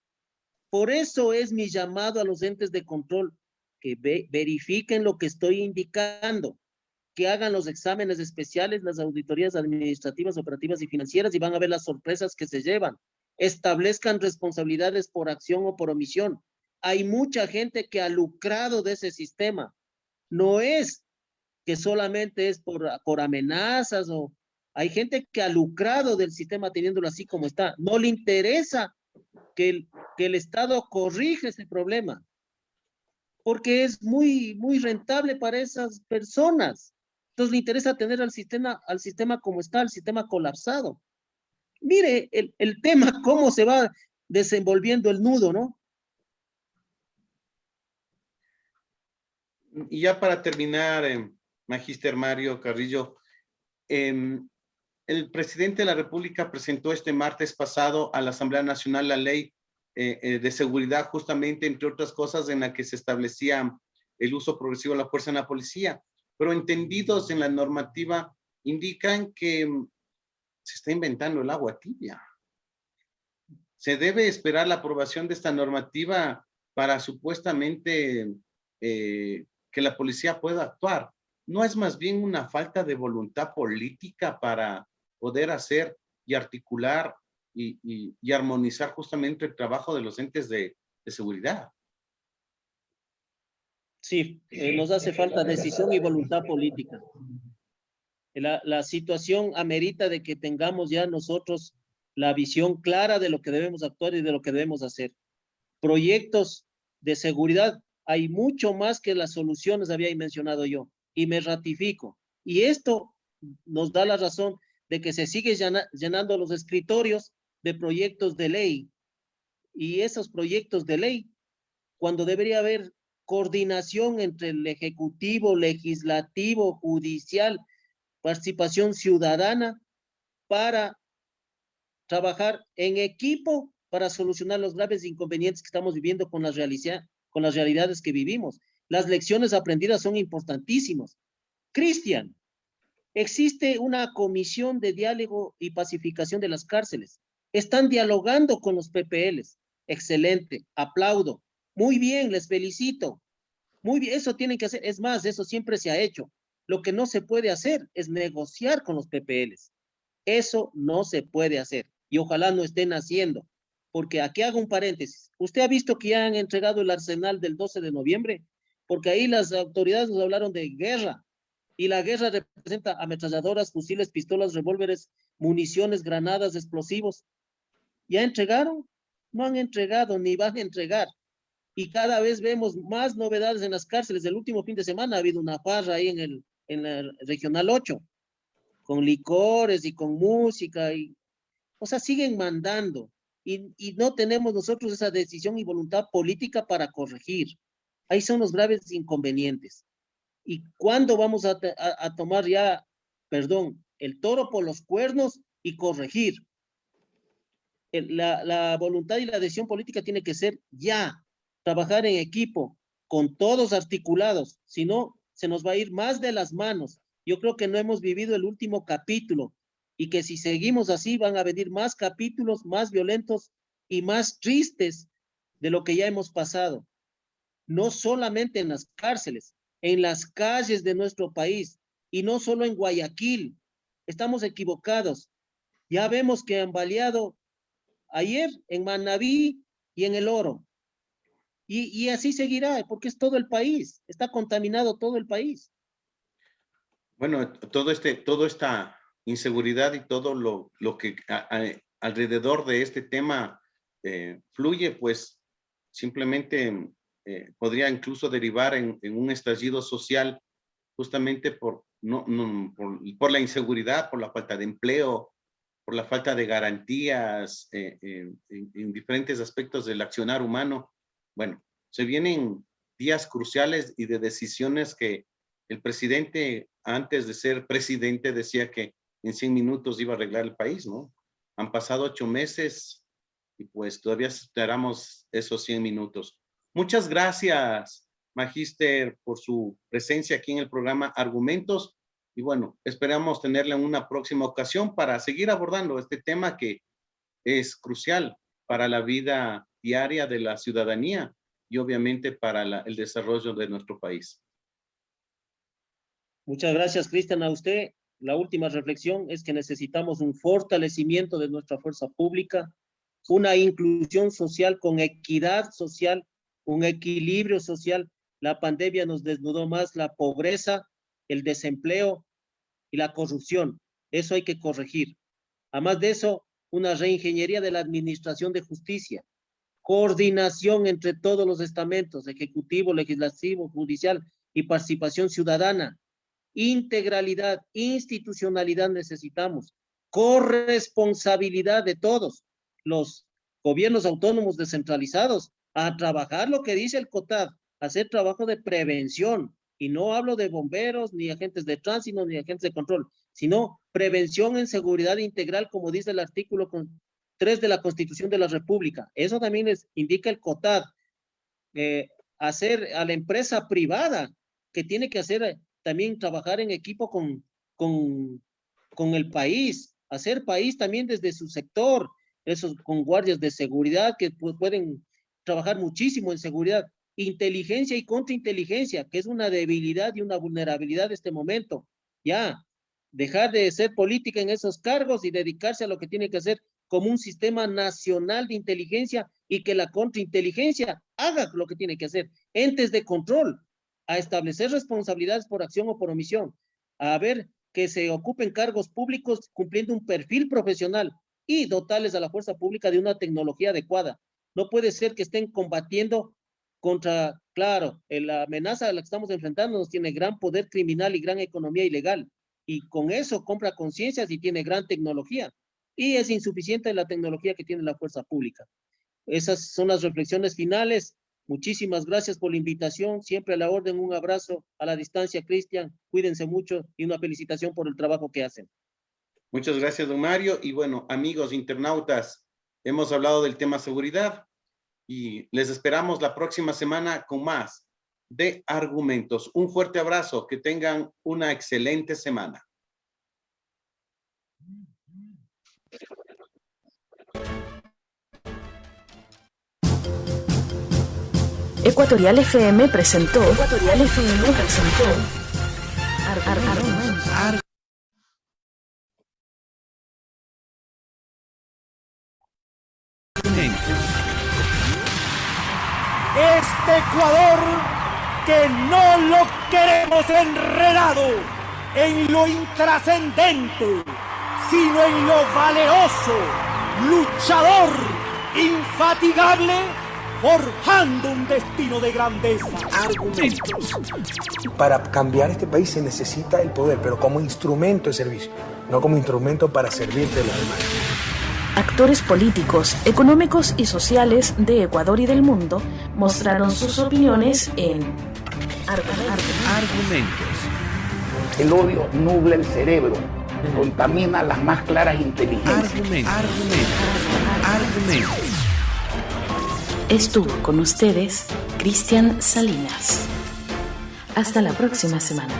Speaker 10: Por eso es mi llamado a los entes de control que verifiquen lo que estoy indicando, que hagan los exámenes especiales, las auditorías administrativas, operativas y financieras y van a ver las sorpresas que se llevan. Establezcan responsabilidades por acción o por omisión. Hay mucha gente que ha lucrado de ese sistema. No es que solamente es por amenazas o hay gente que ha lucrado del sistema teniéndolo así como está. No le interesa que el Estado corrija ese problema porque es muy rentable para esas personas. Entonces le interesa tener al sistema como está, al sistema colapsado. Mire el tema, cómo se va desenvolviendo el nudo, ¿no?
Speaker 9: Y ya para terminar, Magíster Mario Carrillo, el presidente de la República presentó este martes pasado a la Asamblea Nacional la ley de seguridad, justamente, entre otras cosas, en la que se establecía el uso progresivo de la fuerza en la policía, pero entendidos en la normativa indican que se está inventando el agua tibia. Se debe esperar la aprobación de esta normativa para supuestamente que la policía pueda actuar. ¿No es más bien una falta de voluntad política para poder hacer y articular y armonizar justamente el trabajo de los entes de seguridad?
Speaker 10: Sí, nos hace falta decisión y voluntad política. La situación amerita de que tengamos ya nosotros la visión clara de lo que debemos actuar y de lo que debemos hacer. Proyectos de seguridad, hay mucho más que las soluciones había mencionado yo, y me ratifico. Y esto nos da la razón de que se sigue llenando los escritorios de proyectos de ley. Y esos proyectos de ley, cuando debería haber coordinación entre el ejecutivo, legislativo, judicial, participación ciudadana, para trabajar en equipo para solucionar los graves inconvenientes que estamos viviendo con las realidades que vivimos. Las lecciones aprendidas son importantísimas. Cristian, existe una comisión de diálogo y pacificación de las cárceles. Están dialogando con los PPLs. Excelente, aplaudo. Muy bien, les felicito. Muy bien, eso tienen que hacer. Es más, eso siempre se ha hecho. Lo que no se puede hacer es negociar con los PPLs. Eso no se puede hacer. Y ojalá no estén haciendo. Porque aquí hago un paréntesis. ¿Usted ha visto que ya han entregado el arsenal del 12 de noviembre? Porque ahí las autoridades nos hablaron de guerra. Y la guerra representa ametralladoras, fusiles, pistolas, revólveres, municiones, granadas, explosivos. ¿Ya entregaron? No han entregado ni van a entregar. Y cada vez vemos más novedades en las cárceles. El último fin de semana ha habido una farra ahí en la Regional 8, con licores y con música. O sea, siguen mandando. Y no tenemos nosotros esa decisión y voluntad política para corregir. Ahí son los graves inconvenientes. ¿Y cuándo vamos a tomar ya, perdón, el toro por los cuernos y corregir? La voluntad y la decisión política tiene que ser ya. Trabajar en equipo, con todos articulados, si no, se nos va a ir más de las manos. Yo creo que no hemos vivido el último capítulo y que si seguimos así van a venir más capítulos más violentos y más tristes de lo que ya hemos pasado. No solamente en las cárceles, en las calles de nuestro país y no solo en Guayaquil. Estamos equivocados. Ya vemos que han baleado ayer en Manabí y en El Oro. Y así seguirá, porque es todo el país, está contaminado todo el país.
Speaker 9: Bueno, toda esta inseguridad y todo lo que alrededor de este tema fluye, pues simplemente podría incluso derivar en un estallido social justamente por la inseguridad, por la falta de empleo, por la falta de garantías en diferentes aspectos del accionar humano. Bueno, se vienen días cruciales y de decisiones que el presidente antes de ser presidente decía que en 100 minutos iba a arreglar el país, ¿no? Han pasado 8 meses y pues todavía esperamos esos 100 minutos. Muchas gracias, Magíster, por su presencia aquí en el programa Argumentos. Y bueno, esperamos tenerla en una próxima ocasión para seguir abordando este tema que es crucial para la vida diaria de la ciudadanía y obviamente para el desarrollo de nuestro país.
Speaker 10: Muchas gracias, Cristian, a usted. La última reflexión es que necesitamos un fortalecimiento de nuestra fuerza pública, una inclusión social con equidad social, un equilibrio social. La pandemia nos desnudó más la pobreza, el desempleo y la corrupción. Eso hay que corregir. Además de eso, una reingeniería de la administración de justicia, coordinación entre todos los estamentos, ejecutivo, legislativo, judicial y participación ciudadana, integralidad, institucionalidad necesitamos, corresponsabilidad de todos los gobiernos autónomos descentralizados a trabajar lo que dice el COTAD, hacer trabajo de prevención, y no hablo de bomberos, ni agentes de tránsito, ni agentes de control, sino prevención en seguridad integral, como dice el artículo 3 de la Constitución de la República. Eso también les indica el COTAD, hacer a la empresa privada, que tiene que hacer también trabajar en equipo con el país, hacer país también desde su sector, esos con guardias de seguridad que pueden trabajar muchísimo en seguridad, inteligencia y contrainteligencia, que es una debilidad y una vulnerabilidad de este momento. Ya, dejar de ser política en esos cargos y dedicarse a lo que tiene que hacer como un sistema nacional de inteligencia y que la contrainteligencia haga lo que tiene que hacer. Entes de control, a establecer responsabilidades por acción o por omisión, a ver que se ocupen cargos públicos cumpliendo un perfil profesional y dotarles a la fuerza pública de una tecnología adecuada. No puede ser que estén combatiendo contra, claro, la amenaza a la que estamos enfrentando nos tiene gran poder criminal y gran economía ilegal, y con eso compra conciencias y tiene gran tecnología, y es insuficiente la tecnología que tiene la fuerza pública. Esas son las reflexiones finales. Muchísimas gracias por la invitación, siempre a la orden. Un abrazo a la distancia, Cristian, cuídense mucho y una felicitación por el trabajo que hacen.
Speaker 9: Muchas gracias, don Mario. Y bueno, amigos internautas, hemos hablado del tema seguridad y les esperamos la próxima semana con más de Argumentos. Un fuerte abrazo, que tengan una excelente semana.
Speaker 5: Ecuatorial FM presentó.
Speaker 6: Este Ecuador que no lo queremos enredado en lo intrascendente, sino en lo valeroso, luchador, infatigable, forjando un destino de grandeza.
Speaker 7: Argumentos. Para cambiar este país se necesita el poder, pero como instrumento de servicio, no como instrumento para servirte a los demás.
Speaker 5: Actores políticos, económicos y sociales de Ecuador y del mundo mostraron sus opiniones en
Speaker 4: Argumentos.
Speaker 8: El odio nubla el cerebro, contamina las más claras inteligencias.
Speaker 4: Argumentos.
Speaker 5: Estuvo con ustedes Cristian Salinas. Hasta la próxima semana.